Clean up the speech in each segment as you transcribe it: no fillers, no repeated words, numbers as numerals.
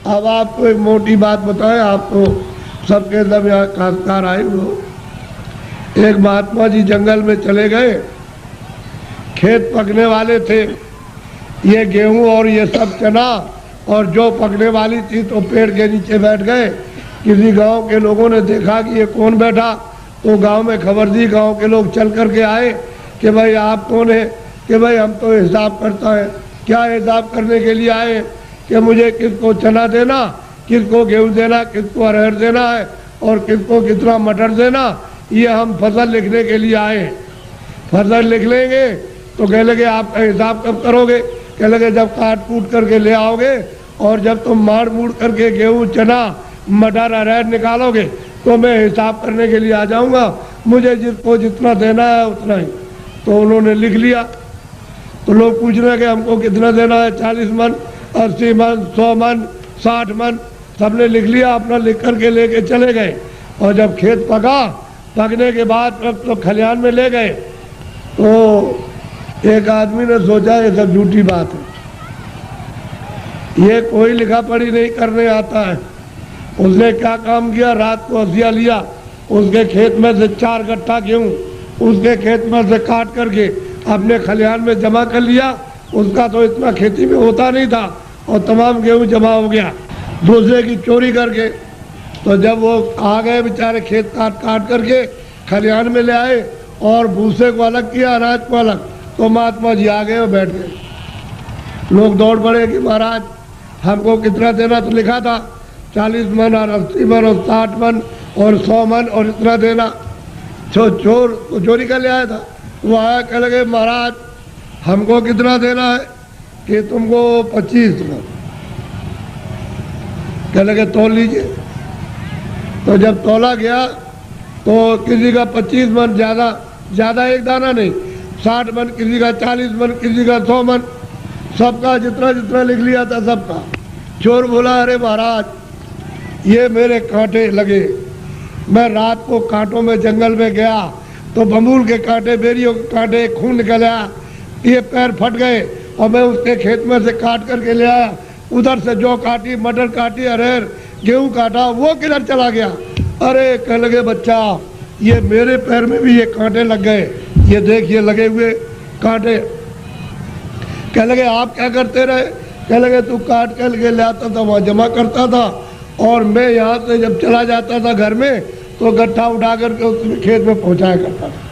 अब आपको एक मोटी बात बताएं, आपको सबके सब यहाँ काश्तकार आए हो। एक महात्मा जी जंगल में चले गए, खेत पकने वाले थे, ये गेहूं और ये सब चना और जो पकने वाली थी तो पेड़ के नीचे बैठ गए। किसी गांव के लोगों ने देखा कि ये कौन बैठा, तो गांव में खबर दी, गांव के लोग चल कर के आए कि भाई आप कौन है? कि भाई हम तो हिसाब करता है। क्या हिसाब करने के लिए आए? कि मुझे किसको चना देना, किसको गेहूं देना, किसको अरहर देना है और किसको कितना मटर देना, ये हम फसल लिखने के लिए आए। फसल लिख लेंगे तो कह लगे आपका हिसाब कब करोगे? कह लगे जब काट कूट करके ले आओगे और जब तुम मार मूड़ करके गेहूं चना मटर अरहर निकालोगे तो मैं हिसाब करने के लिए आ जाऊंगा। मुझे जिसको जितना देना है उतना ही। तो उन्होंने लिख लिया। तो लोग पूछ रहे कि हमको कितना देना है, 40 मन, 80 मन, 100 मन, 60 मन, सबने लिख लिया। अपना लिख करके लेके चले गए और जब खेत पका, पकने के बाद तो खलिहान में ले गए तो एक आदमी ने सोचा ये सब झूठी बात है, ये कोई लिखा पढ़ी नहीं करने आता है। उसने क्या काम किया, रात को हसिया लिया, उसके खेत में से 4 गट्ठा गेहूं उसके खेत में से काट करके अपने खलिहान में जमा कर लिया। उसका तो इतना खेती में होता नहीं था और तमाम गेहूं जमा हो गया दूसरे की चोरी करके। तो जब वो आ गए बेचारे खेत काट काट करके खलिहान में ले आए और भूसे को अलग किया, अनाज को अलग, तो महात्मा जी आ गए और बैठ गए। लोग दौड़ पड़े कि महाराज हमको कितना देना, तो लिखा था 40 मन और 80 मन और 60 मन और 100 मन और इतना देना। चोर चोरी कर ले आया था, वो आया, कह लगे महाराज हमको कितना देना है? कि तुमको 25 मन। कह लगे तौल लीजिए। तो जब तौला गया तो किसी का 25 मन, ज़्यादा एक दाना नहीं, 60 मन, किसी का 40 मन, किसी का 100 मन, सबका जितना जितना लिख लिया था सबका। चोर बोला अरे महाराज ये मेरे कांटे लगे, मैं रात को कांटों में जंगल में गया तो बमूल के कांटे, बेरियों के कांटे, खून निकल आया, ये पैर फट गए और मैं उसके खेत में से काट करके ले आया। उधर से जौ काटी, मटर काटी, अरहर गेहूं काटा, वो किधर चला गया? अरे कह लगे बच्चा ये मेरे पैर में भी ये कांटे लग गए, ये देखिए लगे हुए कांटे। कह लगे आप क्या करते रहे? कह लगे तू काट कर के ले आता था, वहाँ जमा करता था और मैं यहाँ से जब चला जाता था घर में तो गट्ठा उठा करके उसमें खेत में पहुँचाया करता था।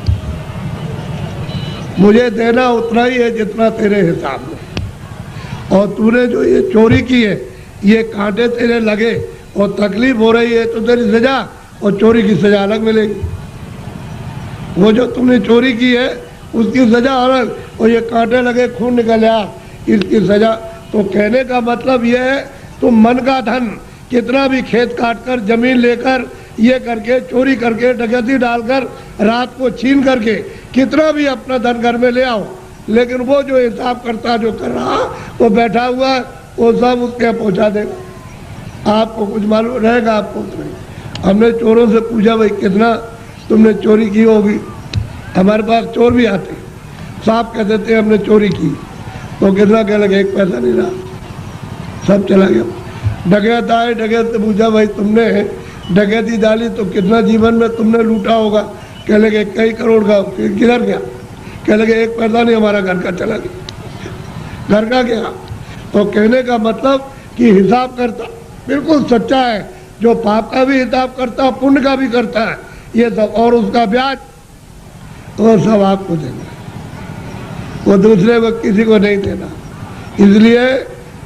मुझे देना उतना ही है जितना तेरे हिसाब में, और तूने जो ये चोरी की है, ये कांटे तेरे लगे और तकलीफ हो रही है तो तेरी सजा और चोरी की सजा अलग मिलेगी। वो जो तुमने चोरी की है उसकी सजा अलग, और ये कांटे लगे, खून निकल आया, इसकी सजा। तो कहने का मतलब ये है तुम मन का धन कितना भी खेत काट कर, जमीन लेकर, ये करके, चोरी करके, डकैती डालकर, रात को छीन करके कितना भी अपना धन घर में ले आओ, लेकिन वो जो हिसाब करता जो कर रहा वो बैठा हुआ वो सब उसके यहाँ पहुँचा देगा। आपको कुछ मालूम रहेगा? आपको कुछ नहीं। हमने चोरों से पूछा भाई कितना तुमने चोरी की होगी? हमारे पास चोर भी आते, साहब कह देते हमने चोरी की, तो कितना कह लगे 1 पैसा नहीं रहा, सब चला गया। डकैत आए, डकैत से पूछा भाई तुमने डकैती डाली तो कितना जीवन में तुमने लूटा होगा? कह लगे कई करोड़ का। फिर किधर गया? कह लगे 1 पैसा नहीं, हमारा घर का चला गया। घर का गया। तो कहने का मतलब कि हिसाब करता बिल्कुल सच्चा है, जो पाप का भी हिसाब करता है, पुण्य का भी करता है, ये सब, और उसका ब्याज वो सब आपको देना, वो दूसरे को किसी को नहीं देना। इसलिए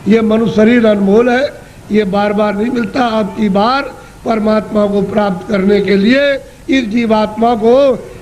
ये मनुष्य शरीर अनमोल है, ये बार बार नहीं मिलता। आपकी बार परमात्मा को प्राप्त करने के लिए इस जीवात्मा को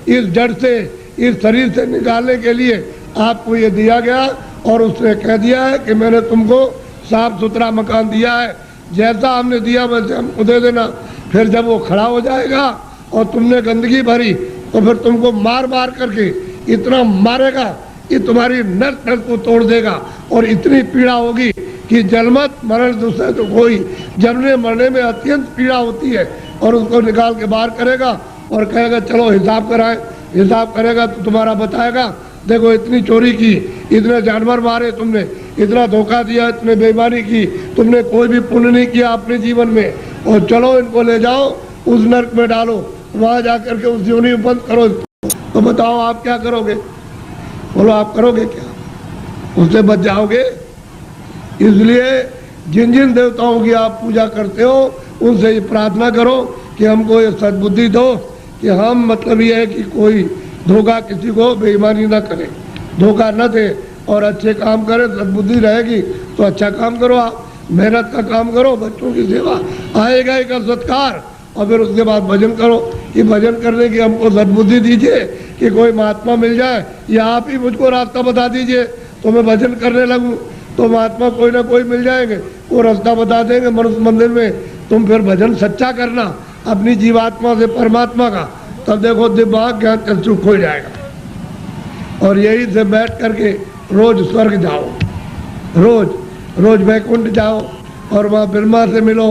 इस जड़ से, इस शरीर से निकालने के लिए आपको ये दिया गया, और उसने कह दिया है कि मैंने तुमको साफ सुथरा मकान दिया है, जैसा हमने दिया वैसे हमको दे देना। फिर जब वो खड़ा हो जाएगा और तुमने गंदगी भरी तो फिर तुमको मार मार करके इतना मारेगा कि तुम्हारी नस नस को तोड़ देगा, और इतनी पीड़ा होगी कि जन्मत मरण दूसरे तो कोई, जमने मरने में अत्यंत पीड़ा होती है। और उसको निकाल के बाहर करेगा और कहेगा चलो हिसाब कराएं। हिसाब करेगा तो तुम्हारा बताएगा देखो इतनी चोरी की, इतने जानवर मारे तुमने, इतना धोखा दिया, इतने बेईमानी की, तुमने कोई भी पुण्य नहीं किया अपने जीवन में, और चलो इनको ले जाओ उस नरक में डालो, वहाँ जा करके उस योनि में बंद करो। तो बताओ आप क्या करोगे? बोलो आप करोगे क्या? उससे बच जाओगे? इसलिए जिन जिन देवताओं की आप पूजा करते हो उनसे ये प्रार्थना करो कि हमको ये सद्बुद्धि दो कि हम, मतलब ये है कि कोई धोखा, किसी को बेईमानी ना करे, धोखा न दे और अच्छे काम करे। सद्बुद्धि रहेगी तो अच्छा काम करो, आप मेहनत का काम करो, बच्चों की सेवा, आएगा एक सत्कार, और फिर उसके बाद भजन करो कि भजन करने की हमको सद्बुद्धि दीजिए कि कोई महात्मा मिल जाए या आप ही मुझको रास्ता बता दीजिए तो मैं भजन करने लगूँ। तो महात्मा कोई ना कोई मिल जाएंगे, वो रास्ता बता देंगे मनुष्य मंदिर में। तुम फिर भजन सच्चा करना अपनी जीवात्मा से परमात्मा का, तब देखो दिमाग ज्ञान चक्षु खो जाएगा। और यही से बैठ करके रोज स्वर्ग जाओ, रोज रोज वैकुंठ जाओ और वहाँ ब्रह्मा से मिलो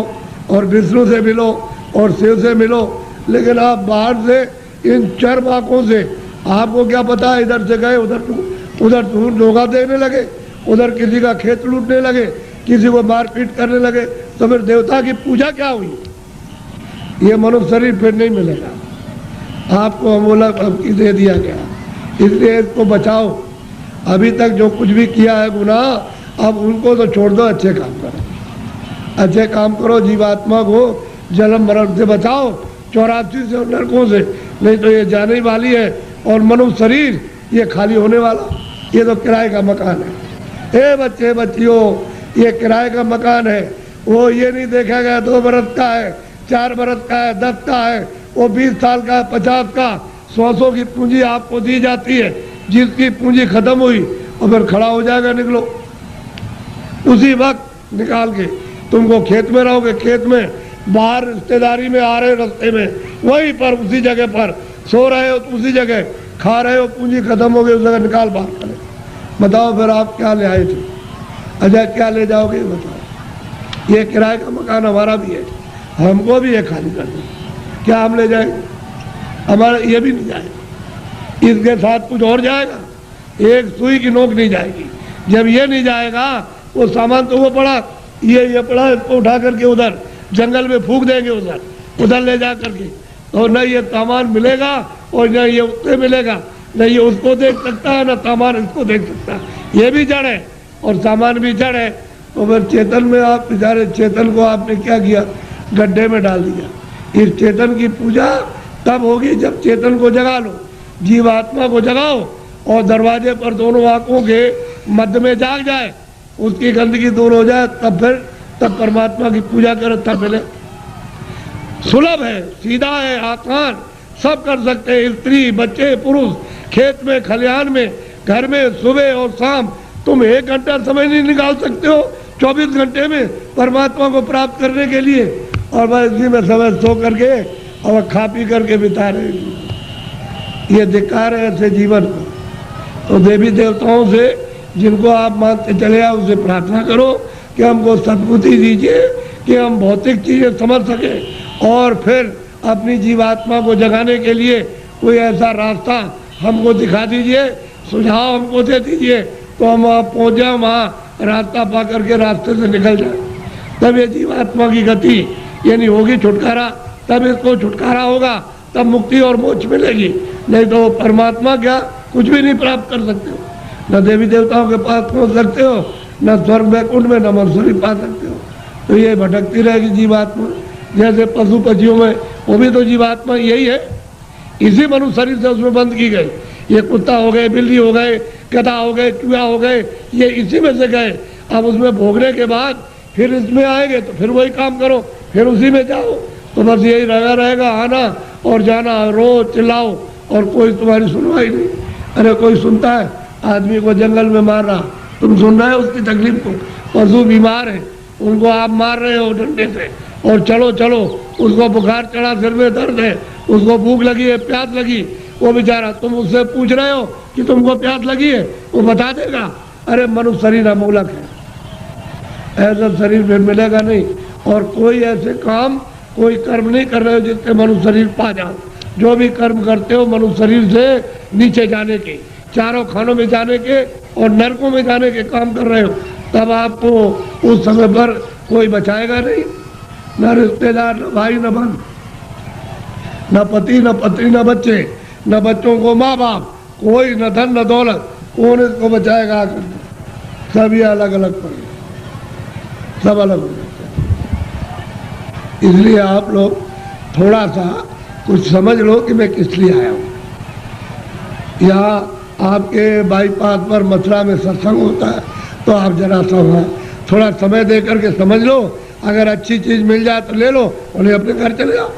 और विष्णु से मिलो और शिव से मिलो। लेकिन आप बाहर से इन चर आँखों से आपको क्या पता है, इधर से गए उधर धोखा देने लगे, उधर किसी का खेत लूटने लगे, किसी को मारपीट करने लगे, तो फिर देवता की पूजा क्या हुई? ये मनुष्य शरीर फिर नहीं मिलेगा आपको, अमोला दे दिया गया। इसलिए इसको बचाओ। अभी तक जो कुछ भी किया है गुनाह, अब उनको तो छोड़ दो, अच्छे काम करो, अच्छे काम करो, जीवात्मा को जन्म मरण से बचाओ, 84 से नरकों से, नहीं तो ये जाने वाली है। और मनुष्य शरीर ये खाली होने वाला, ये तो किराए का मकान है। हे बच्चे बच्चियों, ये किराए का मकान है, वो ये नहीं देखा गया 2 बरस का है, 4 बरस का है, 10 का है, वो 20 साल का है, 50 का, 100 की पूंजी आपको दी जाती है। जिसकी पूंजी खत्म हुई और फिर खड़ा हो जाएगा, निकलो उसी वक्त निकाल के। तुमको खेत में रहोगे, खेत में, बाहर रिश्तेदारी में आ रहे रास्ते में, वहीं पर उसी जगह पर सो रहे हो, तो उसी जगह खा रहे हो, पूंजी खत्म हो गई, उस जगह निकाल बाहर करें। बताओ फिर आप क्या ले आए थे? अच्छा क्या ले जाओगे बताओ? ये किराए का मकान हमारा भी है, हमको भी है खाली कर दो, क्या हम ले जाएंगे? हमारा ये भी नहीं जाएगा, इसके साथ कुछ और जाएगा, एक सुई की नोक नहीं जाएगी। जब ये नहीं जाएगा, वो सामान तो वो पड़ा, ये पड़ा, इसको उठा करके उधर जंगल में फूंक देंगे, उधर ले जा करके, और न ये सामान मिलेगा और न ये उससे मिलेगा, न ये उसको देख सकता है, न सामान इसको देख सकता है। ये भी जड़ है और सामान भी जड़ है। तो फिर चेतन में आप बेचारे, चेतन को आपने क्या किया? गड्ढे में डाल दिया। इस चेतन की पूजा तब होगी जब चेतन को जगा लो, जीवात्मा को जगाओ, और दरवाजे पर दोनों आंखों के मध्य में जाग जाए, उसकी गंदगी दूर हो जाए, तब परमात्मा की पूजा करो, तब मिले। सुलभ है, सीधा है, आसान, सब कर सकते हैं, स्त्री बच्चे पुरुष, खेत में खलिहान में, घर में, सुबह और शाम। तुम 1 घंटा समय नहीं निकाल सकते हो 24 घंटे में परमात्मा को प्राप्त करने के लिए, और बस इसी में समय सो करके और खा पी करके बिता रहे। ये धिक्कार है ऐसे जीवन को। तो देवी देवताओं से जिनको आप मानते चले आओ, उससे प्रार्थना करो कि हमको सद्बुद्धि दीजिए कि हम भौतिक चीज़ें समझ सकें, और फिर अपनी जीवात्मा को जगाने के लिए कोई ऐसा रास्ता हमको दिखा दीजिए, सुझाव हमको दे दीजिए, तो हम वहाँ पहुँच जाए, वहाँ रास्ता पा करके रास्ते से निकल जाए। तब ये जीवात्मा की गति यानी होगी छुटकारा, तब इसको छुटकारा होगा, तब मुक्ति और मोक्ष मिलेगी। नहीं तो परमात्मा क्या कुछ भी नहीं प्राप्त कर सकते हो, न देवी देवताओं के पास पहुँच सकते हो, न स्वर्ग वैकुंठ में, न मनुष्य पा सकते हो। तो ये भटकती रहेगी जीवात्मा। जैसे पशु पक्षियों में, वो भी तो जीवात्मा यही है, इसी मनुष्य शरीर से उसमें बंद की गई। ये कुत्ता हो गए, बिल्ली हो गए, गधा हो गए, चूहा हो गए, ये इसी में से गए। अब उसमें भोगने के बाद फिर इसमें आएंगे तो फिर वही काम करो, फिर उसी में जाओ। तो बस यही रहेगा, आना और जाना, रो चिल्लाओ और कोई तुम्हारी सुनवाई नहीं। अरे कोई सुनता है? आदमी को जंगल में मार रहा, तुम सुन रहे हो उसकी तकलीफ को? पशु बीमार है, उनको आप मार रहे हो डंडे से, और चलो चलो, उसको बुखार चढ़ा, सिर में दर्द है, उसको भूख लगी है, प्यास लगी, वो बेचारा, तुम उससे पूछ रहे हो कि तुमको प्यास लगी है, वो बता देगा। अरे मनुष्य शरीर अमूलक है, ऐसा शरीर फिर मिलेगा नहीं। और कोई ऐसे काम, कोई कर्म नहीं कर रहे हो जिससे मनुष्य शरीर पा जाओ। जो भी कर्म करते हो मनुष्य शरीर से नीचे जाने के, चारों खानों में जाने के और नरकों में जाने के काम कर रहे हो, तब आपको उस समय पर कोई बचाएगा नहीं, न रिश्तेदार, न भाई, न बहन, न पति, न पत्नी, न बच्चे, न बच्चों को माँ बाप, कोई न धन न दौलत, कौन इसको बचाएगा? सब ये अलग अलग पड़े, सब अलग हो जाते हैं। इसलिए आप लोग थोड़ा सा कुछ समझ लो कि मैं किस लिए आया हूँ। यहाँ आपके बाईपास पर मथुरा में सत्संग होता है, तो आप जरा सा वहाँ थोड़ा समय दे करके समझ लो। अगर अच्छी चीज़ मिल जाए तो ले लो, और नहीं अपने घर चले जाओ।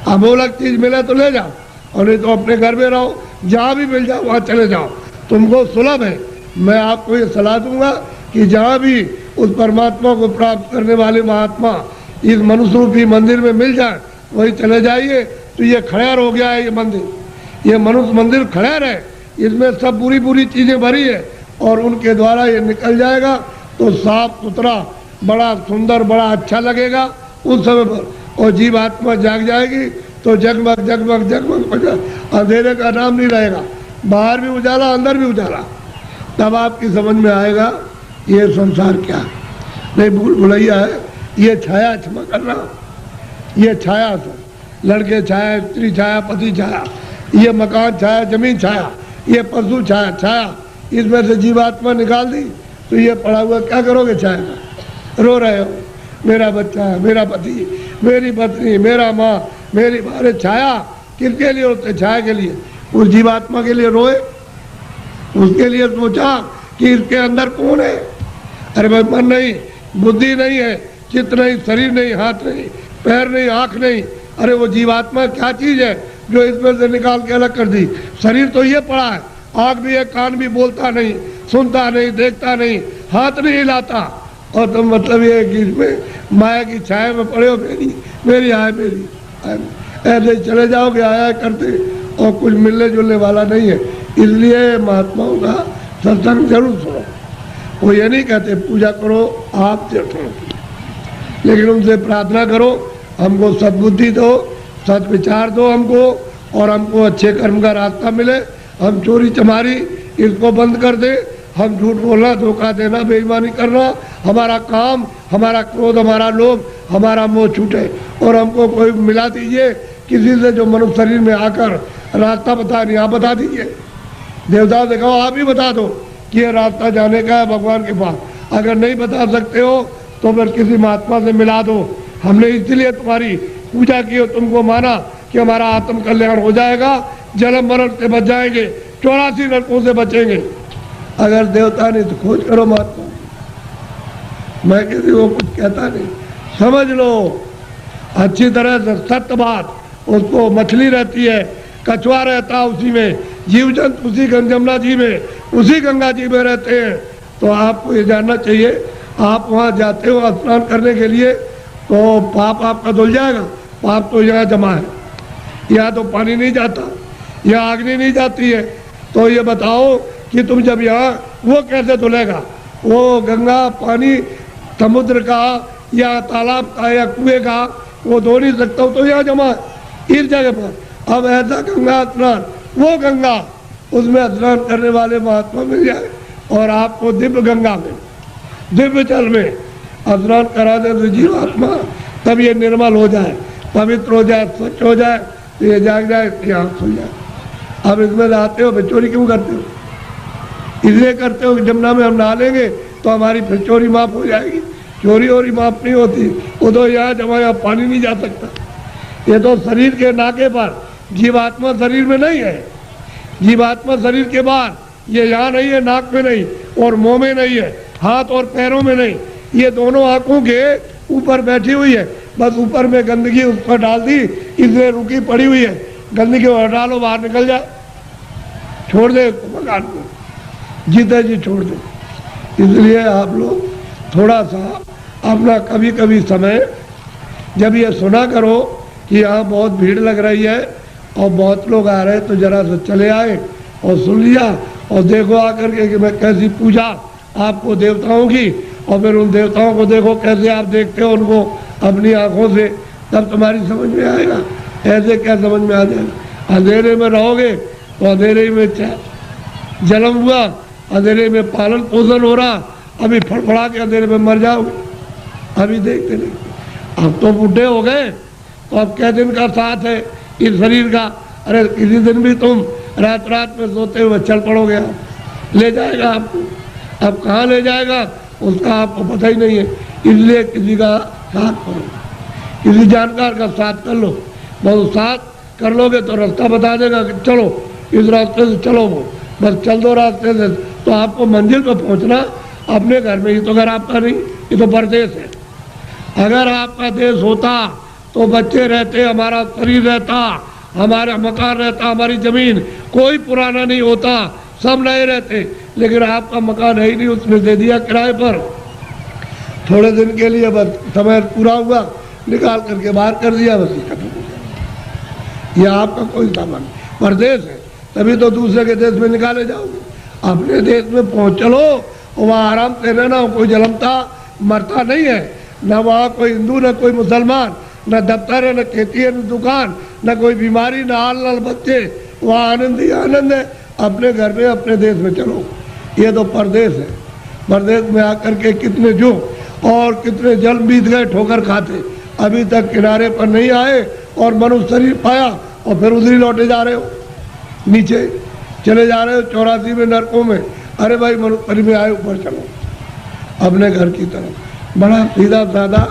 अमोलक चीज़ मिले तो ले जाओ, और नहीं तो अपने घर में रहो। जहाँ भी मिल जाओ वहाँ चले जाओ, तुमको सुलभ है। मैं आपको ये सलाह दूंगा कि जहाँ भी उस परमात्मा को प्राप्त करने वाले महात्मा इस मनुष्य रूपी मंदिर में मिल जाए, वही चले जाइए। तो ये खड़ेर हो गया है, ये मंदिर, ये मनुष्य मंदिर खड़ेर है, इसमें सब बुरी बुरी चीज़ें भरी है, और उनके द्वारा ये निकल जाएगा तो साफ सुथरा, बड़ा सुंदर, बड़ा अच्छा लगेगा उस समय पर। और जीवात्मा जाग जाएगी तो जगमग जगमग जगमग, अंधेरे का नाम नहीं रहेगा, बाहर भी उजाला, अंदर भी उजाला। तब आपकी समझ में आएगा ये संसार क्या है। नहीं भूल भुलैया है, ये छाया, क्षमा करना, ये छाया से लड़के छाया, स्त्री छाया, पति छाया, ये मकान छाया, जमीन छाया, ये पशु छाया, छाया, इसमें से जीवात्मा निकाल दी तो ये पड़ा हुआ क्या करोगे? छाया का रो रहे हो, मेरा बच्चा है, मेरा पति, मेरी पत्नी, मेरा माँ, मेरी बारे। छाया किसके लिए होते? छाया के लिए। उस जीवात्मा के लिए रोए, उसके लिए सोचा कि इसके अंदर कौन है। अरे भाई मन नहीं, बुद्धि नहीं है, चित्त नहीं, शरीर नहीं, हाथ नहीं, पैर नहीं, आँख नहीं। अरे वो जीवात्मा क्या चीज़ है जो इसमें से निकाल के अलग कर दी? शरीर तो ये पड़ा है, आँख भी है, कान भी, बोलता नहीं, सुनता नहीं, देखता नहीं, हाथ नहीं हिलाता, और तो मतलब ये है कि इसमें माया की छाया में पड़े हो, मेरी मेरी आय, मेरी ऐसे चले जाओगे आया करते, और कुछ मिलने जुलने वाला नहीं है। इसलिए महात्माओं का सत्संग जरूर सुनो। वो ये नहीं कहते पूजा करो आप देखो, लेकिन उनसे प्रार्थना करो हमको सद्बुद्धि दो, सद विचार दो हमको, और हमको अच्छे कर्म का रास्ता मिले। हम चोरी चमारी इसको बंद कर दे, हम झूठ बोलना, धोखा देना, बेईमानी करना, हमारा काम, हमारा क्रोध, हमारा लोभ, हमारा मोह छूटे। और हमको कोई मिला दीजिए किसी से जो मनुष्य शरीर में आकर रास्ता बता नहीं, आप बता दीजिए। देवता से कहो आप ही बता दो कि ये रास्ता जाने का है भगवान के पास। अगर नहीं बता सकते हो तो फिर किसी महात्मा से मिला दो। हमने इसलिए तुम्हारी पूजा की और तुमको माना कि हमारा आत्म कल्याण हो जाएगा, जन्म मरण से बच जाएंगे, 84 नरकों से बचेंगे। अगर देवता नहीं तो खोज करो महात्मा। मैं किसी को कुछ कहता नहीं, समझ लो अच्छी तरह से सत्य बात। उसको मछली रहती है, कछुआ रहता उसी में, जीव जंतु उसी जमुना जी में, उसी गंगा जी में रहते हैं। तो आपको ये जानना चाहिए, आप वहाँ जाते हो स्नान करने के लिए तो पाप आपका धुल जाएगा। पाप तो यहाँ जमा है, यहाँ तो पानी नहीं जाता, यहाँ अग्नि नहीं जाती है। तो ये बताओ कि तुम जब यहाँ, वो कैसे धुलेगा? वो गंगा पानी समुद्र का या तालाब का या कुएं का वो धो नहीं सकता, तो यहाँ जमा है इस जगह पर। अब ऐसा गंगा स्नान, वो गंगा, उसमें स्नान करने वाले महात्मा मिल जाए और आपको दिव्य गंगा में, दिव्य जल में स्नान करा दे तो जीवात्मा तब ये निर्मल हो जाए, पवित्र हो जाए, स्वच्छ हो जाए, तो ये जाग जाए, इसकी आँख खुल जाए। अब इसमें आते हो, फिर चोरी क्यों करते हो? इसलिए करते हो कि जमुना में हम नहा लेंगे तो हमारी फिर चोरी माफ हो जाएगी। चोरी और माफ नहीं होती, वो तो यहाँ जमा, यहाँ पानी नहीं जा सकता। ये तो शरीर के नाके पर, जीवात्मा शरीर में नहीं है। जीवात्मा शरीर के बाहर, ये यहाँ नहीं है, नाक में नहीं, और मुंह में नहीं है, हाथ और पैरों में नहीं, ये दोनों आंखों के ऊपर बैठी हुई है। बस ऊपर में गंदगी उस पर डाल दी, इसलिए रुकी पड़ी हुई है। गंदगी को हटा लो, बाहर निकल जाए, छोड़ दे मकान को, जीते जी छोड़ दे। इसलिए आप लोग थोड़ा सा अपना कभी कभी समय, जब ये सुना करो कि यहाँ बहुत भीड़ लग रही है और बहुत लोग आ रहे हैं, तो जरा से चले आए और सुन लिया, और देखो आकर के कि मैं कैसी पूजा आपको देवताओं की, और फिर उन देवताओं को देखो कैसे आप देखते हो उनको अपनी आंखों से, तब तुम्हारी समझ में आएगा। ऐसे क्या समझ में आ जाएगा? अंधेरे में रहोगे तो अंधेरे में जन्म हुआ, अंधेरे में पालन पोषण हो रहा, अभी फड़फड़ा के अंधेरे में मर जाओगे। अभी देखते नहीं, अब तो बूढ़े हो गए तो अब क्या दिन का साथ है इस शरीर का। अरे किसी दिन भी तुम रात रात में सोते हुए चल पड़ोगे, आप ले जाएगा आपको। अब कहाँ ले जाएगा उसका आपको पता ही नहीं है। इसलिए किसी का साथ करो, किसी जानकार का साथ कर लो। बहुत साथ कर लोगे तो रास्ता बता देगा कि चलो इस रास्ते से चलो, वो बस चल दो रास्ते से, तो आपको मंजिल पर पहुंचना अपने घर में ही। तो घर आपका नहीं, ये तो परदेश है। अगर आपका देश होता तो बच्चे रहते, हमारा शरीर रहता, हमारा मकान रहता, हमारी जमीन, कोई पुराना नहीं होता, सब नए रहते। लेकिन आपका मकान है ही नहीं, उसने दे दिया किराए पर, थोड़े दिन के लिए, बस समय पूरा हुआ निकाल करके बाहर कर दिया, बस खत्म हो गया। यह आपका कोई सामान परदेश है, तभी तो दूसरे के देश में निकाले जाओगे। अपने देश में पहुँच चलो, वहाँ आराम से रहना। कोई जलमता मरता नहीं है, न वहाँ कोई हिंदू, न कोई मुसलमान, न दफ्तर है, न खेती है, न दुकान, न कोई बीमारी, न हाल न बच्चे। वहाँ आनंद ही आनंद है। अपने घर में, अपने देश में चलो। ये तो परदेश है। परदेश में आकर के कितने जो और कितने जल बीत गए ठोकर खाते, अभी तक किनारे पर नहीं आए और मनुष्य शरीर पाया और फिर उधर ही लौटे जा रहे हो, नीचे चले जा रहे हो 84 में नरकों में। अरे भाई मनुष्य शरीर में आए, ऊपर चलो अपने घर की तरफ। बड़ा सीधा साधा,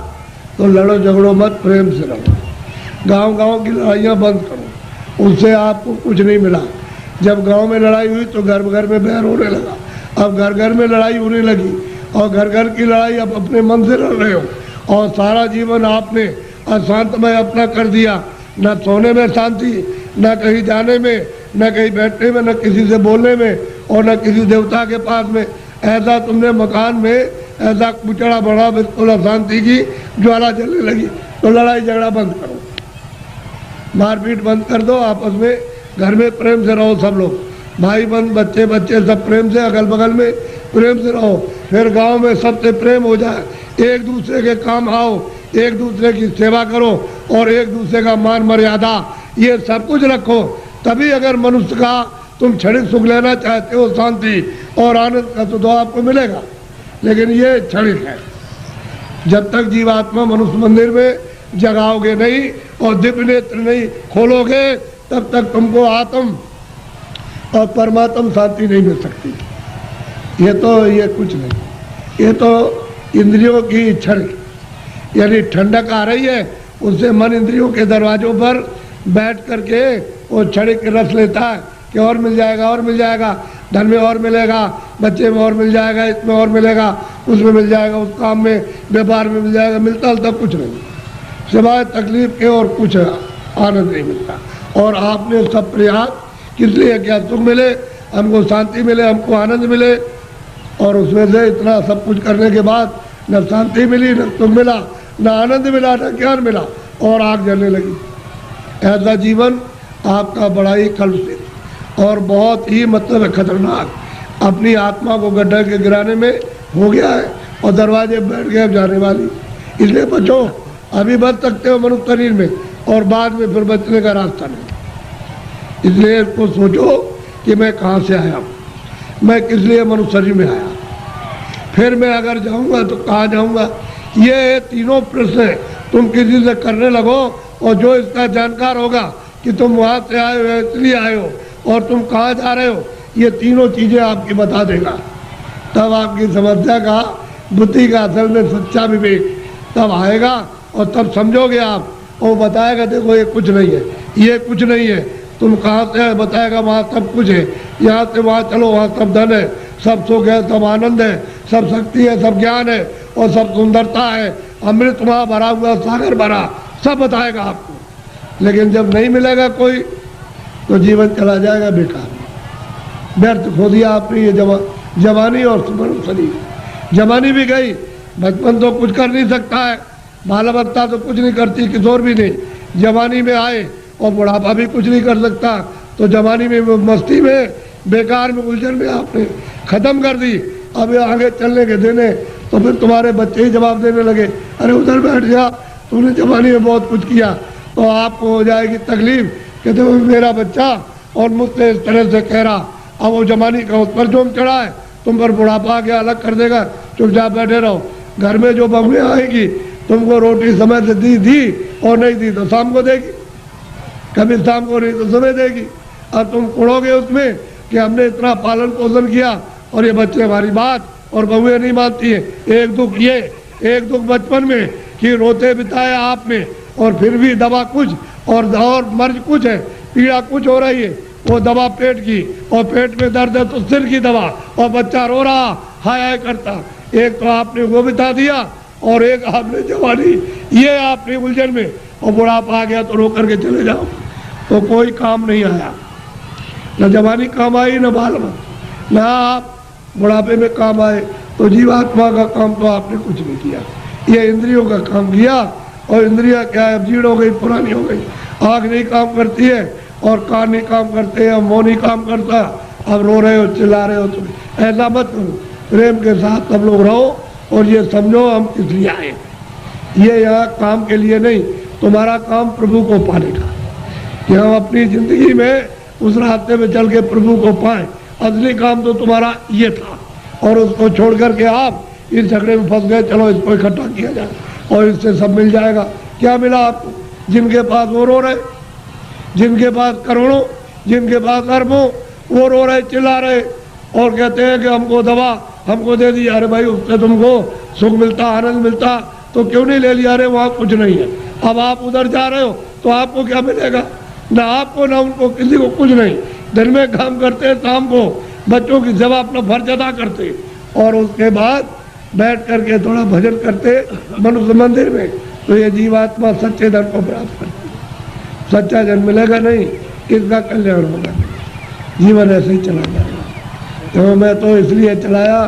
तो लड़ो झगड़ो मत, प्रेम से रहो। गांव गांव की लड़ाइयाँ बंद करो, उससे आपको कुछ नहीं मिला। जब गांव में लड़ाई हुई तो घर घर में बैर होने लगा, अब घर घर में लड़ाई होने लगी, और घर घर की लड़ाई अब अपने मन से लड़ रहे हो। और सारा जीवन आपने अशांतमय अपना कर दिया, न सोने में शांति, न कहीं जाने में, न कहीं बैठने में, न किसी से बोलने में, और न किसी देवता के पास में। ऐसा तुमने मकान में ऐसा कुचड़ा बढ़ा, बिल्कुल अशांति की ज्वाला जलने लगी। तो लड़ाई झगड़ा बंद करो, मारपीट बंद कर दो आपस में। घर में प्रेम से रहो, सब लोग भाई बंद, बच्चे बच्चे सब प्रेम से, अगल बगल में प्रेम से रहो। फिर गांव में सबसे प्रेम हो जाए, एक दूसरे के काम आओ, एक दूसरे की सेवा करो, और एक दूसरे का मान मर्यादा, ये सब कुछ रखो। तभी अगर मनुष्य का तुम क्षणिक सुख लेना चाहते हो, शांति और आनंद का, तो आपको मिलेगा। लेकिन ये क्षणिक है। जब तक जीवात्मा मनुष्य मंदिर में जगाओगे नहीं और दिव्य नेत्र नहीं खोलोगे, तब तक तुमको आत्म और परमात्म शांति नहीं मिल सकती। ये कुछ नहीं, ये तो इंद्रियों की क्षणिक, यानी ठंडक आ रही है, उससे मन इंद्रियों के दरवाजों पर बैठ करके वो क्षणिक रस लेता है कि और मिल जाएगा, और मिल जाएगा, धन में और मिलेगा, बच्चे में और मिल जाएगा, इसमें और मिलेगा, उसमें मिल जाएगा, उस काम में, व्यापार में मिल जाएगा। मिलता तब कुछ नहीं, सिवाय तकलीफ के और कुछ आनंद नहीं मिलता। और आपने सब प्रयास किस लिए किया? सुख मिले, हमको शांति मिले, हमको आनंद मिले, और उसमें से इतना सब कुछ करने के बाद न शांति मिली, न सुख मिला, न आनंद मिला, न ज्ञान मिला, और आग जलने लगी। ऐसा जीवन आपका बड़ा ही कलुषित और बहुत ही मतलब खतरनाक, अपनी आत्मा को गड्ढा के गिराने में हो गया है, और दरवाजे बैठ गए जाने वाली। इसलिए बचो, अभी बच सकते हो मनुष्य शरीर में, और बाद में फिर बचने का रास्ता नहीं। इसलिए इसको सोचो कि मैं कहाँ से आया हूँ, मैं किस लिए मनुष्य शरीर में आया, फिर मैं अगर जाऊँगा तो कहाँ जाऊँगा। ये तीनों प्रश्न तुम किसी से करने लगो, और जो इसका जानकार होगा कि तुम वहाँ से आए हो, इसलिए आए हो, और तुम कहाँ जा रहे हो, ये तीनों चीज़ें आपकी बता देगा। तब आपकी समस्या का, बुद्धि का असल में सच्चा विवेक तब आएगा, और तब समझोगे आप। और बताएगा देखो ये कुछ नहीं है, ये कुछ नहीं है, तुम कहाँ से आए, बताएगा वहाँ सब कुछ है, यहाँ से वहाँ चलो, वहाँ सब धन है, सब सुख है, सब आनंद है, सब शक्ति है, सब ज्ञान है, और सब सुंदरता है, अमृत वहाँ भरा हुआ, सागर भरा, सब बताएगा आपको। लेकिन जब नहीं मिलेगा कोई, तो जीवन चला जाएगा बेकार, व्यर्थ खो दिया आपने ये जवानी और सुमन शरीर। जवानी भी गई, बचपन तो कुछ कर नहीं सकता है, बालावस्था तो कुछ नहीं करती, किशोर भी नहीं, जवानी में आए, और बुढ़ापा भी कुछ नहीं कर सकता। तो जवानी में मस्ती में, बेकार में, उलझन में आपने खत्म कर दी। अब आगे चलने के देने तो फिर तुम्हारे बच्चे ही जवाब देने लगे, अरे उधर बैठ जा, तुमने जवानी में बहुत कुछ किया। तो आपको हो जाएगी तकलीफ, कहते हो मेरा बच्चा और मुझसे इस तरह से कह रहा, अब वो जमानी का उस पर जोम चढ़ा है, तुम पर बुढ़ापा आ गया, अलग कर देगा, चुपचाप बैठे रहो। घर में जो बहुएं आएगी, तुमको रोटी समय से दी और नहीं दी तो शाम को देगी, कभी शाम को नहीं तो सुबह देगी। अब तुम कुड़ोगे उसमें कि हमने इतना पालन पोषण किया और ये बच्चे हमारी बात और बहुएं नहीं मानती है। एक दुख ये, एक दुख बचपन में कि रोते बिताया आप में, और फिर भी दवा कुछ और मर्ज कुछ है, पीड़ा कुछ हो रही है, वो दवा पेट की, और पेट में दर्द है तो सिर की दवा, और बच्चा रो रहा हाय हाय करता। एक तो आपने वो बिता दिया और एक आपने जवानी, ये आपने उलझन में, और बुढ़ापा आ गया तो रो करके चले जाओ तो कोई काम नहीं आया, न जवानी काम आई न बाल मत, ना आप बुढ़ापे में काम आए। तो जीवात्मा का काम तो आपने कुछ नहीं किया, ये इंद्रियों का काम किया। और इंद्रियां क्या है, जीर्ण हो गई, पुरानी हो गई, आँख नहीं काम करती है और कान नहीं काम करते हैं, मुँह नहीं काम करता। अब रो रहे हो, चिल्ला रहे हो, तुम ऐसा मत करो, प्रेम के साथ सब लोग रहो और ये समझो हम किस लिए आए। ये यहाँ काम के लिए नहीं, तुम्हारा काम प्रभु को पाने का, कि हम अपनी जिंदगी में उस रास्ते में चल के प्रभु को पाएं। असली काम तो तुम्हारा ये था, और उसको छोड़ करके आप इस झगड़े में फंस गए, चलो इसको इकट्ठा किया जाए और इससे सब मिल जाएगा। क्या मिला आपको? जिनके पास वो रो रहे, जिनके पास करोड़ों, जिनके पास अरबों, वो रो रहे, चिल्ला रहे और कहते हैं कि हमको दवा हमको दे दी। अरे भाई, उससे तुमको सुख मिलता, आनंद मिलता तो क्यों नहीं ले लिया? अरे वहाँ कुछ नहीं है। अब आप उधर जा रहे हो तो आपको क्या मिलेगा? ना आपको ना उनको, किसी को कुछ नहीं। दिन में काम करते हैं, शाम को बच्चों की सेवा अपना फर्ज अदा करते, और उसके बाद बैठ करके थोड़ा भजन करते मनुष्य मंदिर में, तो ये जीवात्मा सच्चे धन को प्राप्त करती। सच्चा जन मिलेगा नहीं, इसका कल्याण होगा, जीवन ऐसे ही चला जाएगा। तो मैं तो इसलिए चलाया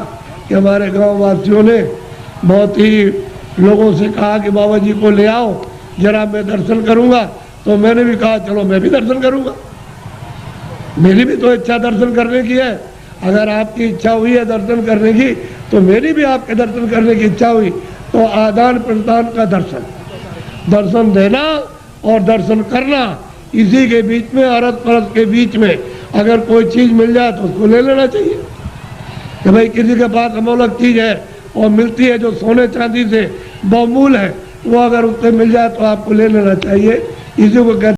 कि हमारे गांव वासियों ने बहुत ही लोगों से कहा कि बाबा जी को ले आओ जरा, मैं दर्शन करूंगा। तो मैंने भी कहा चलो मैं भी दर्शन करूंगा, मेरी भी तो इच्छा दर्शन करने की है। अगर आपकी इच्छा हुई है दर्शन करने की, तो मेरी भी आपके दर्शन करने की इच्छा हुई। तो आदान प्रदान का दर्शन, दर्शन देना और दर्शन करना, इसी के बीच में, अरस परस के बीच में अगर कोई चीज़ मिल जाए तो उसको ले लेना चाहिए। कि भाई किसी के पास अमूल्य चीज़ है और मिलती है जो सोने चांदी से बहुमूल्य है, वो अगर उससे मिल जाए तो आपको ले लेना चाहिए। इसी को कहते